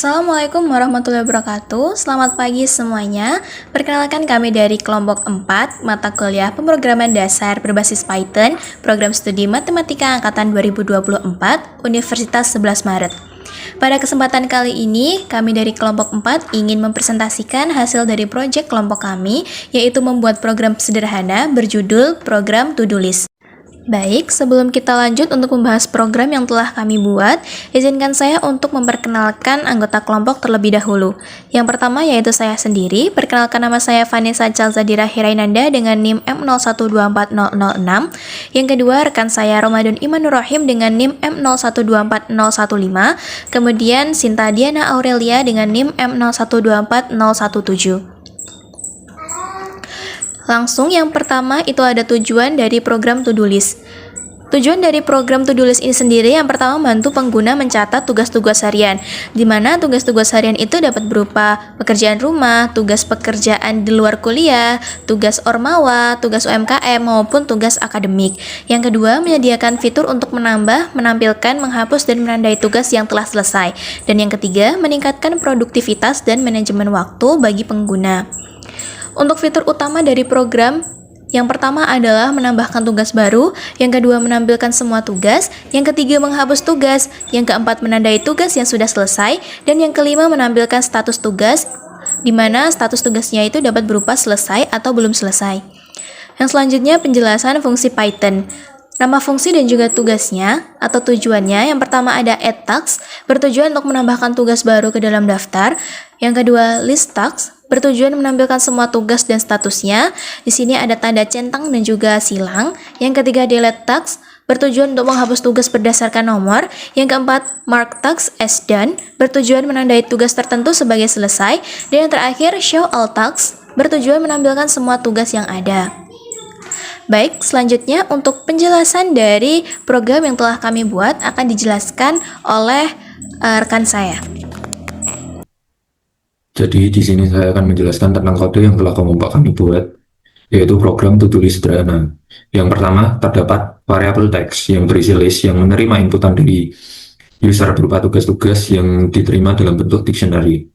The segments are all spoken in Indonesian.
Assalamualaikum warahmatullahi wabarakatuh. Selamat pagi semuanya. Perkenalkan kami dari kelompok 4, mata kuliah pemrograman dasar berbasis Python, program studi matematika angkatan 2024, Universitas 11 Maret. Pada kesempatan kali ini, kami dari kelompok 4 ingin mempresentasikan hasil dari proyek kelompok kami, yaitu membuat program sederhana berjudul Program To-Do List. Baik, sebelum kita lanjut untuk membahas program yang telah kami buat, izinkan saya untuk memperkenalkan anggota kelompok terlebih dahulu. Yang pertama yaitu saya sendiri. Perkenalkan, nama saya Vanessa Calzadira Hirainanda dengan NIM M0124006. Yang kedua, rekan saya Ramadan Imanur Rahim dengan NIM M0124015. Kemudian Sinta Diana Aurelia dengan NIM M0124017. Langsung yang pertama itu ada tujuan dari program To-Do List. Tujuan dari program To-Do List ini sendiri yang pertama membantu pengguna mencatat tugas-tugas harian, di mana tugas-tugas harian itu dapat berupa pekerjaan rumah, tugas pekerjaan di luar kuliah, tugas ormawa, tugas UMKM, maupun tugas akademik. Yang kedua, menyediakan fitur untuk menambah, menampilkan, menghapus, dan menandai tugas yang telah selesai. Dan yang ketiga, meningkatkan produktivitas dan manajemen waktu bagi pengguna. Untuk fitur utama dari program, yang pertama adalah menambahkan tugas baru, yang kedua menampilkan semua tugas, yang ketiga menghapus tugas, yang keempat menandai tugas yang sudah selesai, dan yang kelima menampilkan status tugas, di mana status tugasnya itu dapat berupa selesai atau belum selesai. Yang selanjutnya penjelasan fungsi Python. Nama fungsi dan juga tugasnya atau tujuannya, yang pertama ada add task, bertujuan untuk menambahkan tugas baru ke dalam daftar. Yang kedua list task, bertujuan menampilkan semua tugas dan statusnya. Di sini ada tanda centang dan juga silang. Yang ketiga delete task, bertujuan untuk menghapus tugas berdasarkan nomor. Yang keempat mark task as done, bertujuan menandai tugas tertentu sebagai selesai. Dan yang terakhir show all tasks, bertujuan menampilkan semua tugas yang ada. Baik, selanjutnya untuk penjelasan dari program yang telah kami buat akan dijelaskan oleh rekan saya. Jadi di sini saya akan menjelaskan tentang kode yang telah kelompok kami buat, yaitu program To-Do List sederhana. Yang pertama, terdapat variabel text yang berisi list yang menerima inputan dari user berupa tugas-tugas yang diterima dalam bentuk dictionary.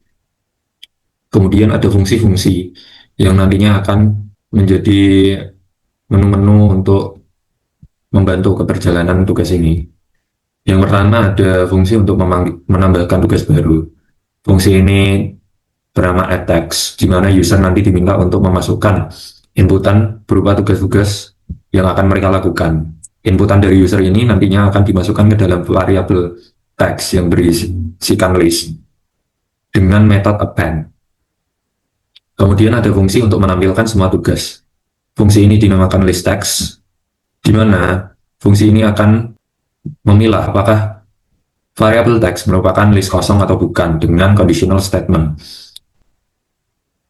Kemudian ada fungsi-fungsi yang nantinya akan menjadi menu-menu untuk membantu keberjalanan tugas ini. Yang pertama ada fungsi untuk menambahkan tugas baru. Fungsi ini bernama add text, di mana user nanti diminta untuk memasukkan inputan berupa tugas-tugas yang akan mereka lakukan. Inputan dari user ini nantinya akan dimasukkan ke dalam variabel text yang berisikan list dengan metode append. Kemudian ada fungsi untuk menampilkan semua tugas. Fungsi ini dinamakan list text, di mana fungsi ini akan memilah apakah variabel text merupakan list kosong atau bukan dengan conditional statement.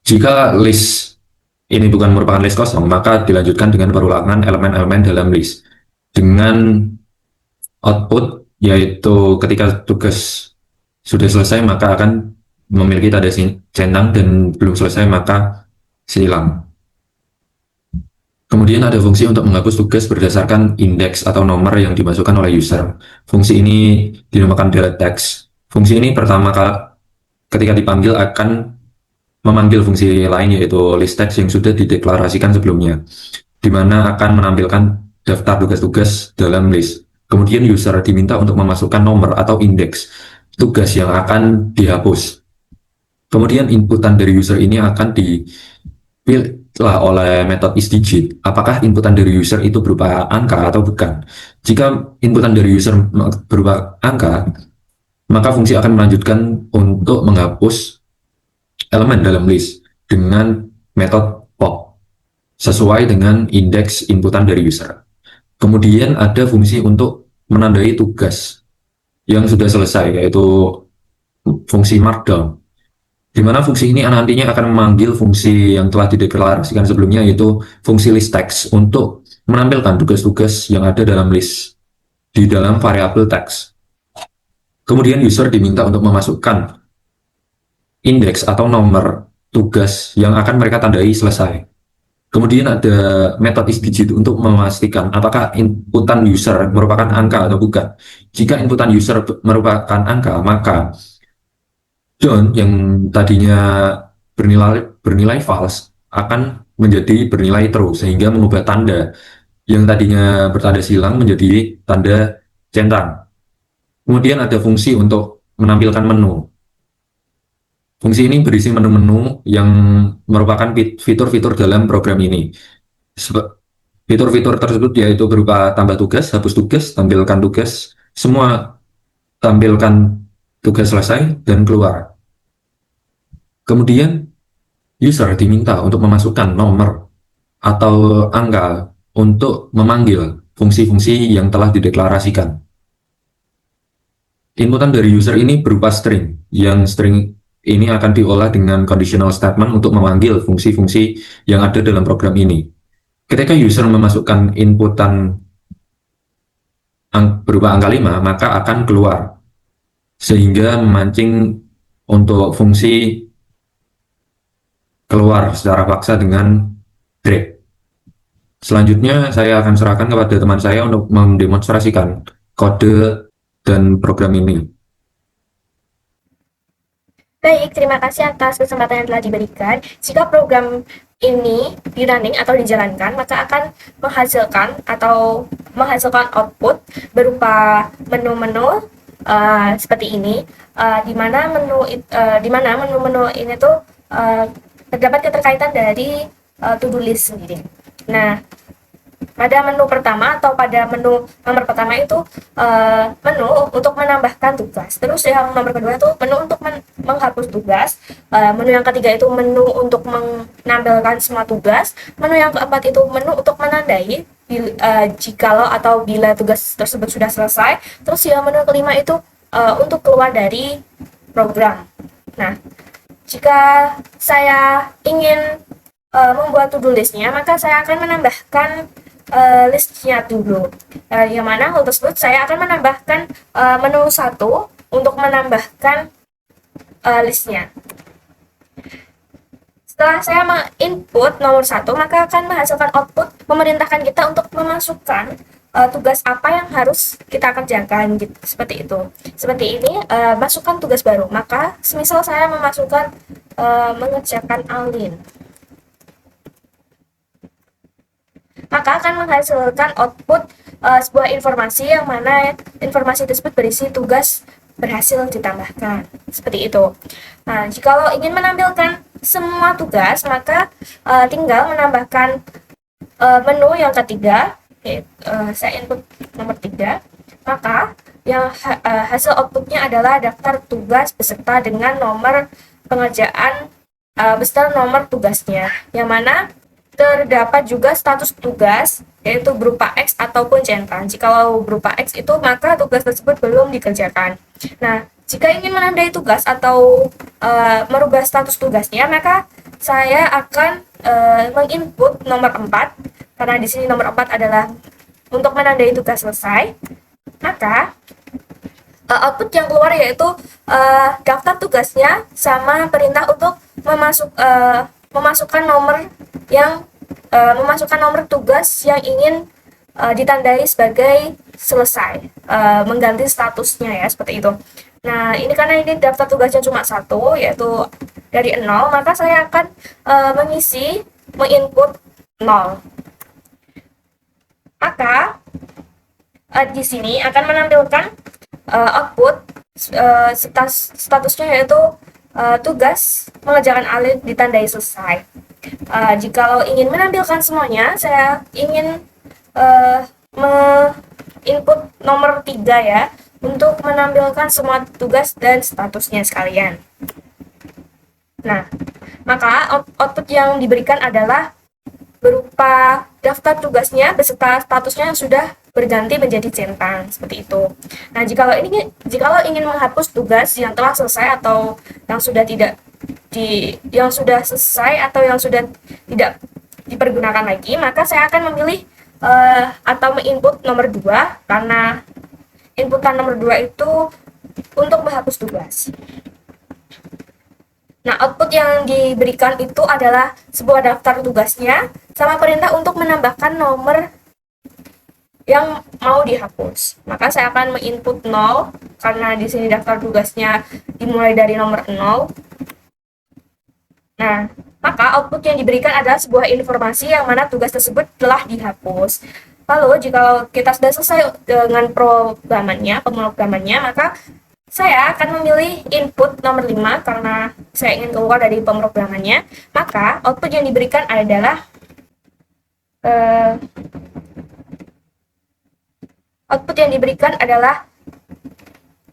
Jika list ini bukan merupakan list kosong, maka dilanjutkan dengan perulangan elemen-elemen dalam list dengan output, yaitu ketika tugas sudah selesai maka akan memiliki tanda centang dan belum selesai maka silang. Kemudian ada fungsi untuk menghapus tugas berdasarkan indeks atau nomor yang dimasukkan oleh user. Fungsi ini dinamakan delete text. Fungsi ini pertama kali ketika dipanggil akan memanggil fungsi lain, yaitu list text yang sudah dideklarasikan sebelumnya, di mana akan menampilkan daftar tugas-tugas dalam list. Kemudian user diminta untuk memasukkan nomor atau indeks tugas yang akan dihapus. Kemudian inputan dari user ini akan dipilih oleh metode isDigit, apakah inputan dari user itu berupa angka atau bukan. Jika inputan dari user berupa angka, maka fungsi akan melanjutkan untuk menghapus elemen dalam list dengan metode pop sesuai dengan indeks inputan dari user. Kemudian ada fungsi untuk menandai tugas yang sudah selesai, yaitu fungsi markdown, di mana fungsi ini nantinya akan memanggil fungsi yang telah dideklarasikan sebelumnya, yaitu fungsi list text, untuk menampilkan tugas-tugas yang ada dalam list di dalam variabel text. Kemudian user diminta untuk memasukkan indeks atau nomor tugas yang akan mereka tandai selesai. Kemudian ada metode isDigit untuk memastikan apakah inputan user merupakan angka atau bukan. Jika inputan user merupakan angka, maka John yang tadinya bernilai false akan menjadi bernilai true sehingga mengubah tanda yang tadinya bertanda silang menjadi tanda centang. Kemudian ada fungsi untuk menampilkan menu. Fungsi ini berisi menu-menu yang merupakan fitur-fitur dalam program ini. Fitur-fitur tersebut yaitu berupa tambah tugas, hapus tugas, tampilkan tugas, semua tampilkan tugas selesai, dan keluar. Kemudian user diminta untuk memasukkan nomor atau angka untuk memanggil fungsi-fungsi yang telah dideklarasikan. Inputan dari user ini berupa string, yang string ini akan diolah dengan conditional statement untuk memanggil fungsi-fungsi yang ada dalam program ini. Ketika user memasukkan inputan berupa angka 5, maka akan keluar, sehingga memancing untuk fungsi keluar secara paksa dengan drag. Selanjutnya, saya akan serahkan kepada teman saya untuk mendemonstrasikan kode dan program ini. Baik, terima kasih atas kesempatan yang telah diberikan. Jika program ini di-running atau dijalankan, maka akan menghasilkan output berupa menu-menu seperti ini, di mana menu-menu ini tuh terdapat keterkaitan dari to-do list sendiri. Nah, pada menu pertama atau pada menu nomor pertama itu menu untuk menambahkan tugas. Terus yang nomor kedua itu menu untuk menghapus tugas. Menu yang ketiga itu menu untuk menampilkan semua tugas. Menu yang keempat itu menu untuk menandai jikalau atau bila tugas tersebut sudah selesai. Terus yang menu kelima itu untuk keluar dari program. Nah, jika saya ingin membuat to-do listnya, maka saya akan menambahkan listnya dulu, yang mana hal tersebut saya akan menambahkan menu 1 untuk menambahkan listnya. Setelah saya input nomor 1, maka akan menghasilkan output memerintahkan kita untuk memasukkan tugas apa yang harus kita kerjakan, gitu, seperti itu. Seperti ini, masukkan tugas baru. Maka semisal saya memasukkan mengerjakan alin, maka akan menghasilkan output sebuah informasi yang mana informasi tersebut berisi tugas berhasil ditambahkan, seperti itu. Nah, jika ingin menampilkan semua tugas, maka tinggal menambahkan menu yang ketiga, saya input nomor 3, maka yang hasil outputnya adalah daftar tugas beserta dengan nomor pengerjaan beserta nomor tugasnya, yang mana terdapat juga status tugas, yaitu berupa X ataupun centang. Jikalau berupa X itu, maka tugas tersebut belum dikerjakan. Nah, jika ingin menandai tugas atau merubah status tugasnya, maka saya akan menginput nomor 4, karena di sini nomor 4 adalah untuk menandai tugas selesai. Maka output yang keluar yaitu daftar tugasnya sama perintah untuk memasukkan nomor tugas yang ingin ditandai sebagai selesai, mengganti statusnya, ya, seperti itu. Nah, ini karena ini daftar tugasnya cuma 1, yaitu dari 0, maka saya akan menginput 0. Maka di sini akan menampilkan output statusnya yaitu tugas mengerjakan alin ditandai selesai. Jika ingin menampilkan semuanya, saya ingin input nomor 3, ya, untuk menampilkan semua tugas dan statusnya sekalian. Nah, maka output yang diberikan adalah berupa daftar tugasnya beserta statusnya yang sudah berganti menjadi centang, seperti itu. Nah, jika ingin menghapus tugas yang telah selesai atau yang sudah selesai atau yang sudah tidak dipergunakan lagi, maka saya akan memilih atau menginput nomor 2, karena inputan nomor 2 itu untuk menghapus tugas. Nah, output yang diberikan itu adalah sebuah daftar tugasnya sama perintah untuk menambahkan nomor yang mau dihapus. Maka saya akan menginput 0 karena di sini daftar tugasnya dimulai dari nomor 0. Nah, maka output yang diberikan adalah sebuah informasi yang mana tugas tersebut telah dihapus. Lalu, jika kita sudah selesai dengan pemrogramannya, maka saya akan memilih input nomor 5 karena saya ingin keluar dari pemrogramannya. Maka, output yang diberikan adalah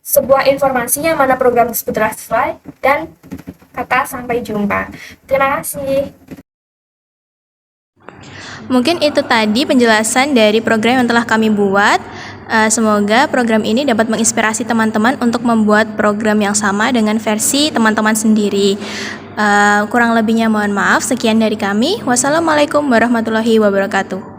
sebuah informasi yang mana program tersebut telah selesai dan kata sampai jumpa. Terima kasih. Mungkin itu tadi penjelasan dari program yang telah kami buat. Semoga program ini dapat menginspirasi teman-teman untuk membuat program yang sama dengan versi teman-teman sendiri. Kurang lebihnya mohon maaf. Sekian dari kami. Wassalamualaikum warahmatullahi wabarakatuh.